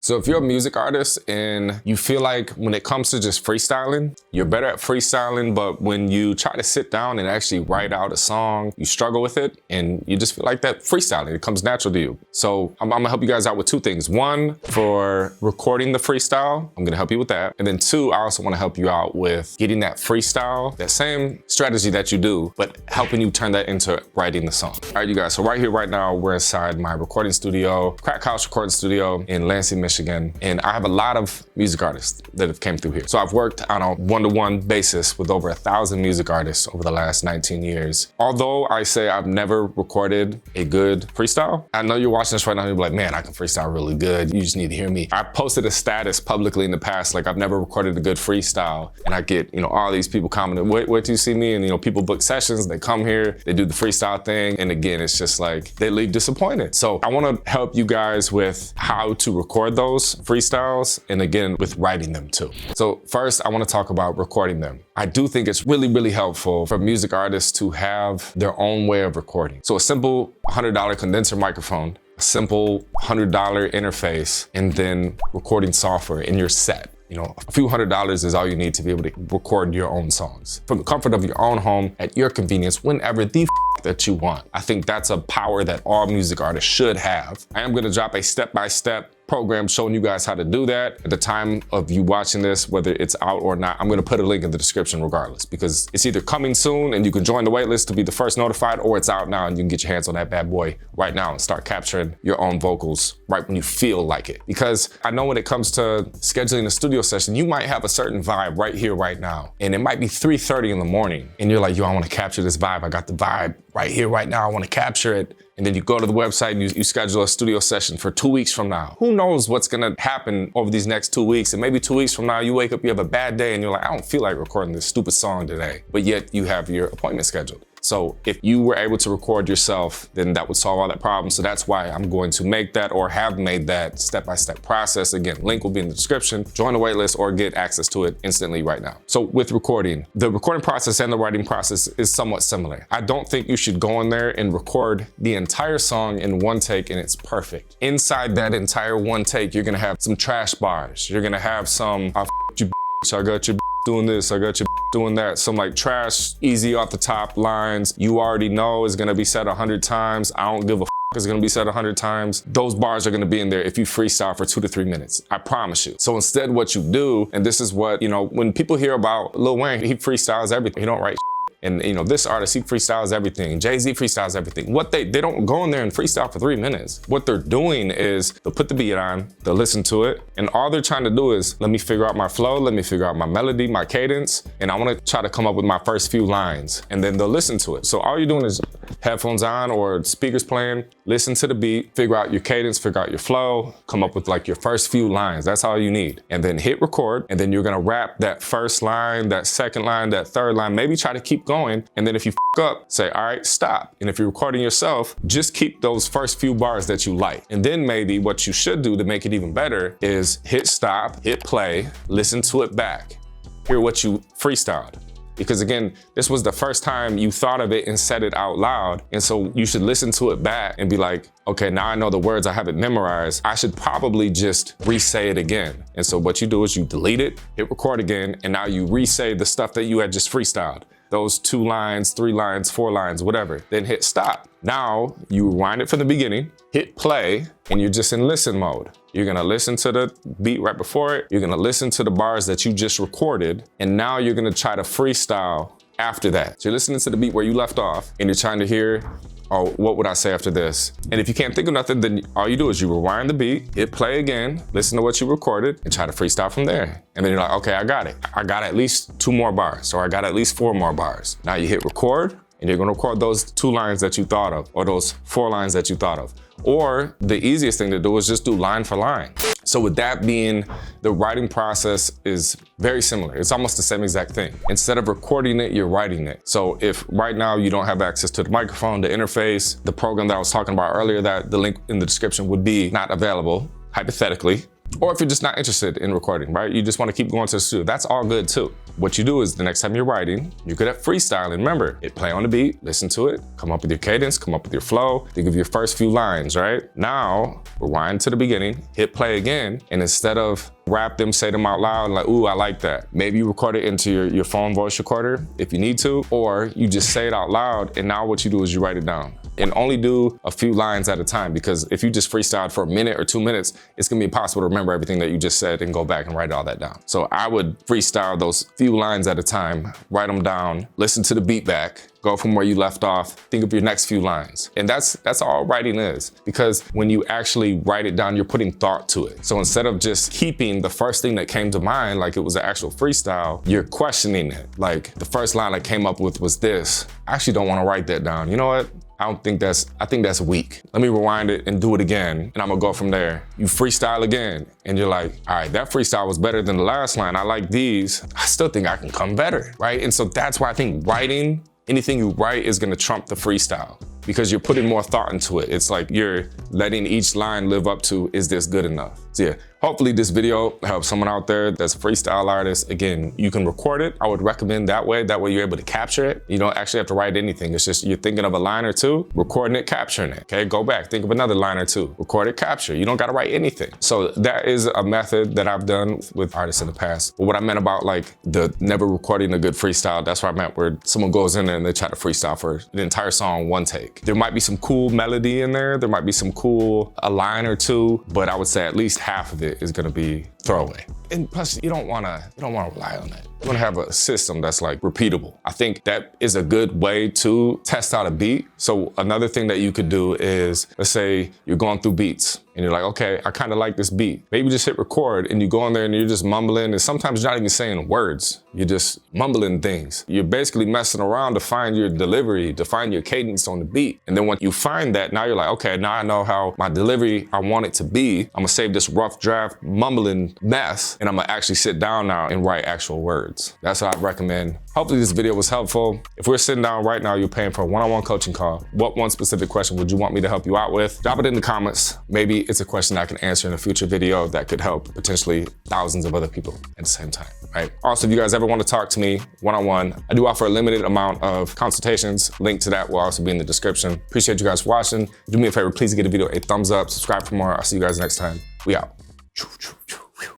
So if you're a music artist and you feel like when it comes to just freestyling, you're better at freestyling, but when you try to sit down and actually write out a song, you struggle with it and you just feel like that freestyling, it comes natural to you. So I'm gonna help you guys out with two things. One, for recording the freestyle, I'm gonna help you with that. And then two, I also wanna help you out with getting that freestyle, that same strategy that you do, but helping you turn that into writing the song. All right, you guys, so right here, right now, we're inside my recording studio, Cracka recording studio in Lansing, Michigan. And I have a lot of music artists that have came through here. So I've worked on a one-to-one basis with over 1,000 music artists over the last 19 years. Although I say I've never recorded a good freestyle, I know you're watching this right now and you're like, man, I can freestyle really good. You just need to hear me. I posted a status publicly in the past, like I've never recorded a good freestyle. And I get, all these people commenting, wait till you see me. And people book sessions, they come here, they do the freestyle thing. And again, it's just like, they leave disappointed. So I wanna help you guys with how to record those freestyles, and again, with writing them too. So first, I wanna talk about recording them. I do think it's really, really helpful for music artists to have their own way of recording. So a simple $100 condenser microphone, a simple $100 interface, and then recording software in your set. A few $100s is all you need to be able to record your own songs from the comfort of your own home at your convenience whenever the that you want. I think that's a power that all music artists should have. I am gonna drop a step-by-step program showing you guys how to do that. At the time of you watching this, whether it's out or not, I'm gonna put a link in the description regardless, because it's either coming soon and you can join the waitlist to be the first notified, or it's out now and you can get your hands on that bad boy right now and start capturing your own vocals right when you feel like it. Because I know when it comes to scheduling a studio session, you might have a certain vibe right here, right now. And it might be 3:30 in the morning and you're like, yo, I wanna capture this vibe. I got the vibe right here, right now. I wanna capture it. And then you go to the website and you schedule a studio session for 2 weeks from now. Who knows what's gonna happen over these next 2 weeks? And maybe 2 weeks from now, you wake up, you have a bad day and you're like, I don't feel like recording this stupid song today. But yet you have your appointment scheduled. So if you were able to record yourself, then that would solve all that problem. So that's why I'm going to make that, or have made that, step-by-step process. Again, link will be in the description. Join the waitlist or get access to it instantly right now. So with recording, the recording process and the writing process is somewhat similar. I don't think you should go in there and record the entire song in one take and it's perfect. Inside that entire one take, you're gonna have some trash bars. You're gonna have some, I f***ed you bitch, I got you doing this, I got you doing that. Some like trash, easy off the top lines you already know is gonna be said 100 times. I don't give a is gonna be said 100 times. Those bars are gonna be in there if you freestyle for 2 to 3 minutes. I promise you. So instead what you do, and this is what, when people hear about Lil Wayne, he freestyles everything. He don't write and this artist, he freestyles everything. Jay-Z freestyles everything. What they don't go in there and freestyle for 3 minutes. What they're doing is they'll put the beat on, they'll listen to it, and all they're trying to do is, let me figure out my flow, let me figure out my melody, my cadence, and I wanna try to come up with my first few lines, and then they'll listen to it. So all you're doing is headphones on or speakers playing, listen to the beat, figure out your cadence, figure out your flow, come up with like your first few lines. That's all you need. And then hit record, and then you're gonna rap that first line, that second line, that third line, maybe try to keep going. And then if you f up, say, all right, stop. And if you're recording yourself, just keep those first few bars that you like. And then maybe what you should do to make it even better is hit stop, hit play, listen to it back, hear what you freestyled. Because again, this was the first time you thought of it and said it out loud. And so you should listen to it back and be like, okay, now I know the words, I have it memorized. I should probably just re-say it again. And so what you do is you delete it, hit record again, and now you re-say the stuff that you had just freestyled. Those 2 lines, 3 lines, 4 lines, whatever. Then hit stop. Now you rewind it from the beginning, hit play, and you're just in listen mode. You're gonna listen to the beat right before it. You're gonna listen to the bars that you just recorded. And now you're gonna try to freestyle after that. So you're listening to the beat where you left off and you're trying to hear, oh, what would I say after this? And if you can't think of nothing, then all you do is you rewind the beat, hit play again, listen to what you recorded, and try to freestyle from there. And then you're like, okay, I got it. I got at least 2 more bars, or I got at least 4 more bars. Now you hit record, and you're gonna record those 2 lines that you thought of, or those 4 lines that you thought of. Or the easiest thing to do is just do line for line. So with that being, the writing process is very similar. It's almost the same exact thing. Instead of recording it, you're writing it. So if right now you don't have access to the microphone, the interface, the program that I was talking about earlier, that the link in the description would be not available, hypothetically, Or if you're just not interested in recording, right? You just want to keep going to the studio, that's all good too. What you do is the next time you're writing, you're good at freestyling. Remember, hit play on the beat, listen to it, come up with your cadence, come up with your flow, think of your first few lines, right? Now, rewind to the beginning, hit play again, and instead of rap them, say them out loud, and like, ooh, I like that. Maybe you record it into your phone voice recorder if you need to, or you just say it out loud, and now what you do is you write it down. And only do a few lines at a time, because if you just freestyled for a minute or 2 minutes, it's gonna be impossible to remember everything that you just said and go back and write all that down. So I would freestyle those few lines at a time, write them down, listen to the beat back, go from where you left off, think of your next few lines. And that's all writing is, because when you actually write it down, you're putting thought to it. So instead of just keeping the first thing that came to mind, like it was an actual freestyle, you're questioning it. Like the first line I came up with was this. I actually don't wanna write that down. You know what? I think that's weak. Let me rewind it and do it again, and I'm gonna go from there. You freestyle again, and you're like, all right, that freestyle was better than the last line. I like these. I still think I can come better, right? And so that's why I think writing, anything you write is gonna trump the freestyle, because you're putting more thought into it. It's like you're letting each line live up to, is this good enough? So yeah, hopefully this video helps someone out there that's a freestyle artist. Again, you can record it. I would recommend that way. That way you're able to capture it. You don't actually have to write anything. It's just you're thinking of a line or two, recording it, capturing it, okay? Go back, think of another line or two, record it, capture. You don't gotta write anything. So that is a method that I've done with artists in the past. But what I meant about like the never recording a good freestyle, that's what I meant, where someone goes in there and they try to freestyle for the entire song one take. There might be some cool melody in there. There might be some cool, a line or two, but I would say at least half of it is gonna be throwaway. And plus, you don't wanna rely on that. You wanna have a system that's like repeatable. I think that is a good way to test out a beat. So another thing that you could do is, let's say you're going through beats and you're like, okay, I kinda like this beat. Maybe just hit record and you go in there and you're just mumbling, and sometimes you're not even saying words. You're just mumbling things. You're basically messing around to find your delivery, to find your cadence on the beat. And then when you find that, now you're like, okay, now I know how my delivery, I want it to be. I'm gonna save this rough draft mumbling mess, and I'm gonna actually sit down now and write actual words. That's what I'd recommend. Hopefully this video was helpful. If we're sitting down right now, you're paying for a one-on-one coaching call, what one specific question would you want me to help you out with? Drop it in the comments. Maybe it's a question I can answer in a future video that could help potentially thousands of other people at the same time, right? Also, if you guys ever want to talk to me one-on-one, I do offer a limited amount of consultations. Link to that will also be in the description. Appreciate you guys for watching. Do me a favor, please give the video a thumbs up, subscribe for more. I'll see you guys next time. We out.